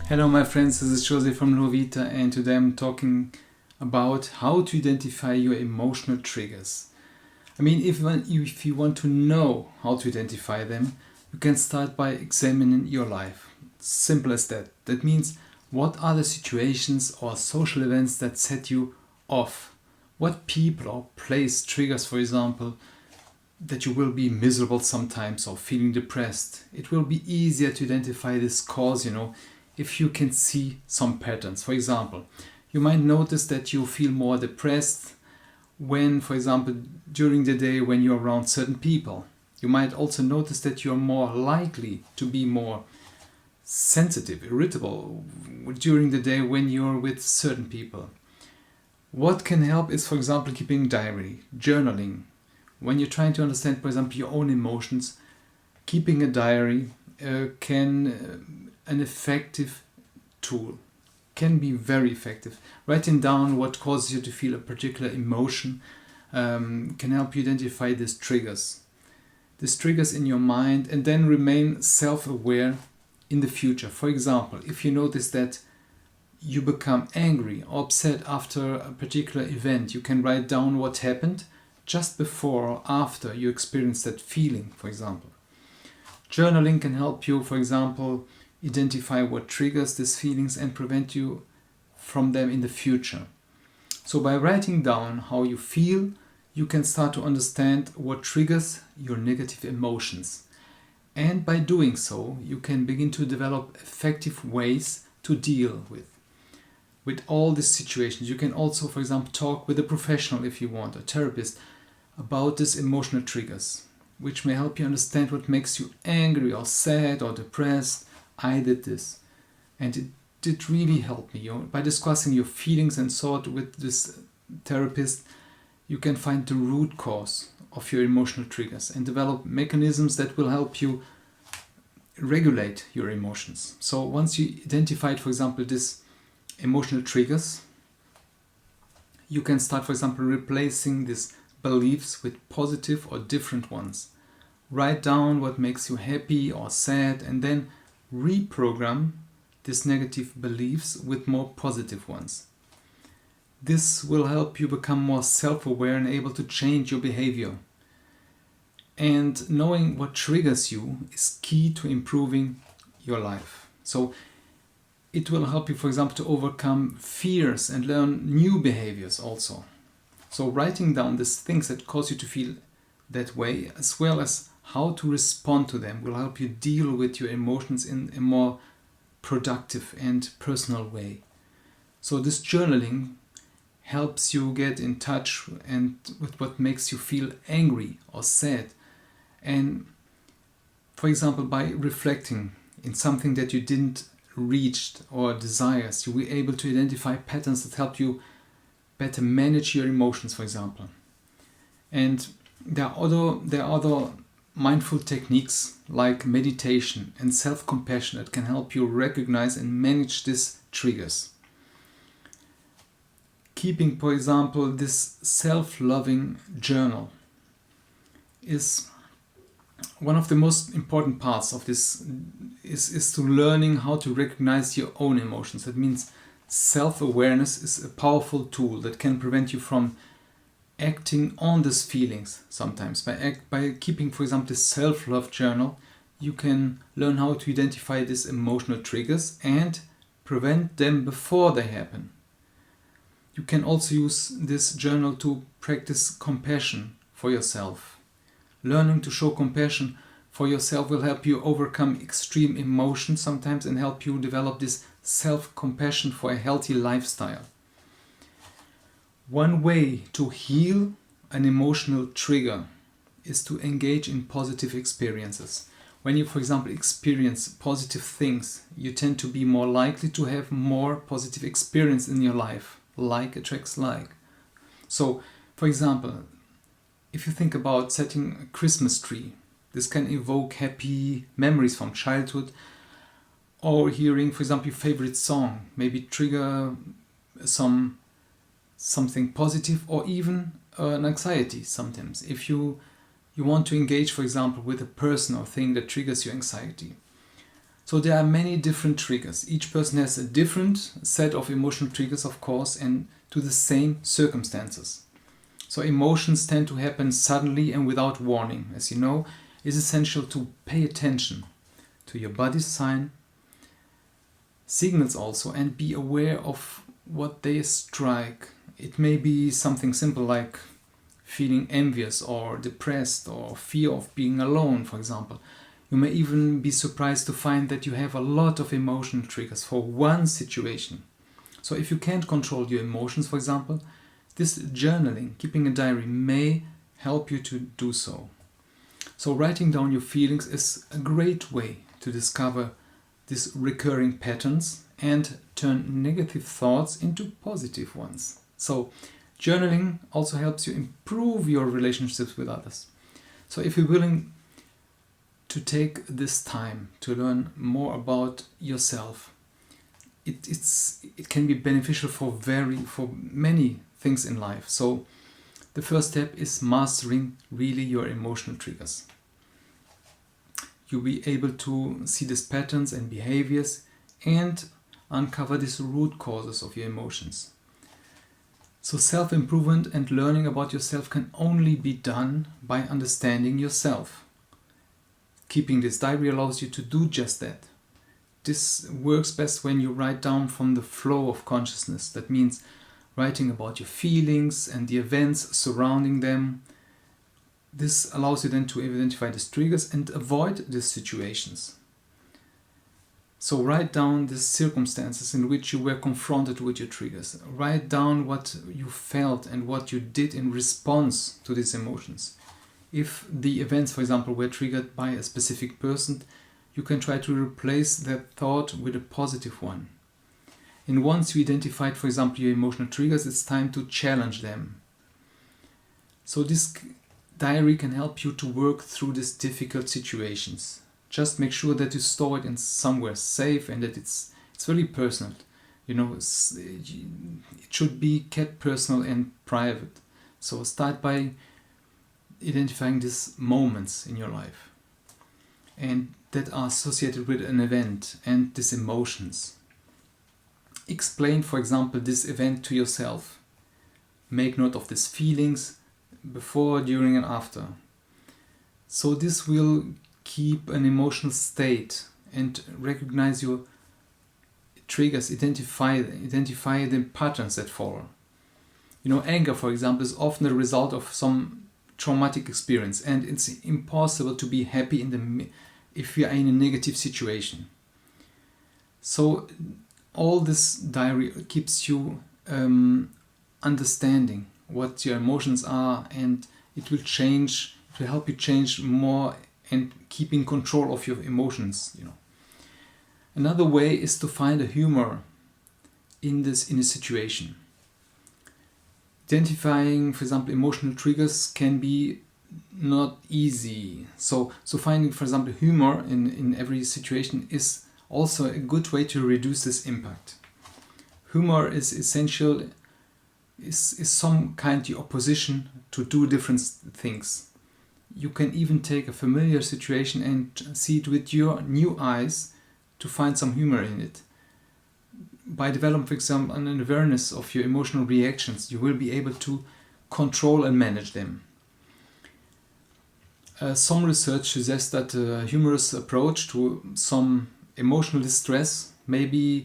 Hello my friends, this is Jose from LUOVITA, and today I'm talking about how to identify your emotional triggers. If you want to know how to identify them, you can start by examining your life. Simple as that. That means, what are the situations or social events that set you off? What people or place triggers, for example, that you will be miserable sometimes or feeling depressed? It will be easier to identify this cause, if you can see some patterns. For example, you might notice that you feel more depressed when, for example, during the day when you're around certain people. You might also notice that you're more likely to be more sensitive, irritable during the day when you're with certain people. What can help is, for example, keeping a diary, journaling. When you're trying to understand, for example, your own emotions, keeping a diary an effective tool, can be very effective. Writing down what causes you to feel a particular emotion can help you identify these triggers in your mind, and then remain self-aware in the future. For example, if you notice that you become angry or upset after a particular event, you can write down what happened just before or after you experience that feeling, for example. Journaling can help you, for example, identify what triggers these feelings and prevent you from them in the future. So by writing down how you feel, you can start to understand what triggers your negative emotions. And by doing so, you can begin to develop effective ways to deal with all these situations. You can also, for example, talk with a professional, if you want, a therapist, about these emotional triggers, which may help you understand what makes you angry or sad or depressed. I did this, and it did really help me. By discussing your feelings and thought with this therapist, you can find the root cause of your emotional triggers and develop mechanisms that will help you regulate your emotions. So once you identified, for example, these emotional triggers, you can start, for example, replacing these beliefs with positive or different ones. Write down what makes you happy or sad, and then reprogram these negative beliefs with more positive ones. This will help you become more self-aware and able to change your behavior. And knowing what triggers you is key to improving your life. So it will help you, for example, to overcome fears and learn new behaviors also. So writing down these things that cause you to feel that way, as well as how to respond to them, will help you deal with your emotions in a more productive and personal way. So this journaling helps you get in touch with what makes you feel angry or sad. And for example, by reflecting in something that you didn't reach or desires, you will be able to identify patterns that help you better manage your emotions, for example. And there are other mindful techniques like meditation and self-compassion that can help you recognize and manage these triggers. Keeping, for example, this self-loving journal is one of the most important parts of this, is to learning how to recognize your own emotions. That means self-awareness is a powerful tool that can prevent you from acting on these feelings sometimes. By keeping, for example, this self-love journal, you can learn how to identify these emotional triggers and prevent them before they happen. You can also use this journal to practice compassion for yourself. Learning to show compassion for yourself will help you overcome extreme emotions sometimes and help you develop this self-compassion for a healthy lifestyle. One way to heal an emotional trigger is to engage in positive experiences. When you, for example, experience positive things, you tend to be more likely to have more positive experience in your life. Like attracts like. So, for example, if you think about setting a Christmas tree, this can evoke happy memories from childhood, or hearing, for example, your favorite song, maybe trigger something positive, or even an anxiety sometimes. If you want to engage, for example, with a person or thing that triggers your anxiety. So there are many different triggers. Each person has a different set of emotional triggers, of course, and to the same circumstances. So emotions tend to happen suddenly and without warning. As you know, it's essential to pay attention to your body's signals also, and be aware of what they strike. It may be something simple like feeling envious or depressed or fear of being alone, for example. You may even be surprised to find that you have a lot of emotional triggers for one situation. So if you can't control your emotions, for example, this journaling, keeping a diary, may help you to do so. So writing down your feelings is a great way to discover these recurring patterns and turn negative thoughts into positive ones. So journaling also helps you improve your relationships with others. So if you're willing to take this time to learn more about yourself, it can be beneficial for many things in life. So the first step is mastering really your emotional triggers. You'll be able to see these patterns and behaviors and uncover these root causes of your emotions. So self-improvement and learning about yourself can only be done by understanding yourself. Keeping this diary allows you to do just that. This works best when you write down from the flow of consciousness. That means writing about your feelings and the events surrounding them. This allows you then to identify these triggers and avoid these situations. So write down the circumstances in which you were confronted with your triggers. Write down what you felt and what you did in response to these emotions. If the events, for example, were triggered by a specific person, you can try to replace that thought with a positive one. And once you identified, for example, your emotional triggers, it's time to challenge them. So this diary can help you to work through these difficult situations. Just make sure that you store it in somewhere safe and that it's very personal. You know, it should be kept personal and private. So start by identifying these moments in your life and that are associated with an event and these emotions. Explain, for example, this event to yourself. Make note of these feelings before, during and after. So this will keep an emotional state and recognize your triggers, identify the patterns that follow. You know, anger, for example, is often the result of some traumatic experience, and it's impossible to be happy if you are in a negative situation. So all this diary keeps you understanding what your emotions are, and it will help you change more and keeping control of your emotions. You know, another way is to find a humor in a situation. Identifying, for example, emotional triggers can be not easy. So finding, for example, humor in every situation is also a good way to reduce this impact. Humor is essential, is some kind of opposition to do different things. You can even take a familiar situation and see it with your new eyes to find some humor in it. By developing, for example, an awareness of your emotional reactions, you will be able to control and manage them. Some research suggests that a humorous approach to some emotional distress may,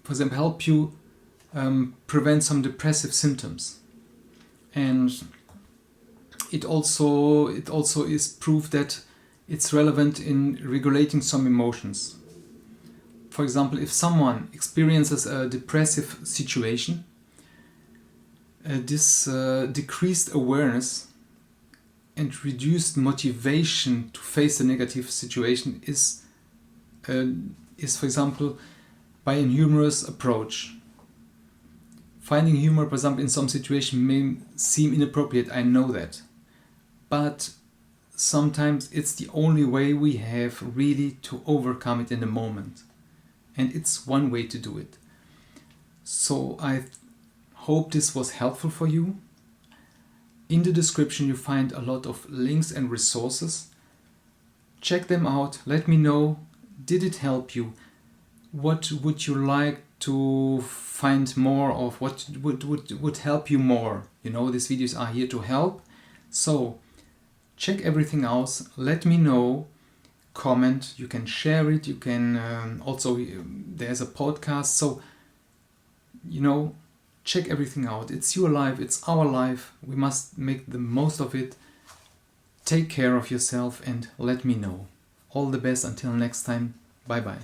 for example, help you prevent some depressive symptoms. And it also is proof that it's relevant in regulating some emotions. For example, if someone experiences a depressive situation, this decreased awareness and reduced motivation to face a negative situation is, for example, by a humorous approach. Finding humor, for example, in some situation may seem inappropriate, I know that. But sometimes it's the only way we have really to overcome it in the moment. And it's one way to do it. So I hope this was helpful for you. In the description you find a lot of links and resources. Check them out, let me know Did it help you? What would you like to find more of? What would help you more? You know, these videos are here to help. So check everything out. Let me know. Comment. You can share it. You can also, there's a podcast. So, you know, check everything out. It's your life. It's our life. We must make the most of it. Take care of yourself and let me know. All the best until next time. Bye bye.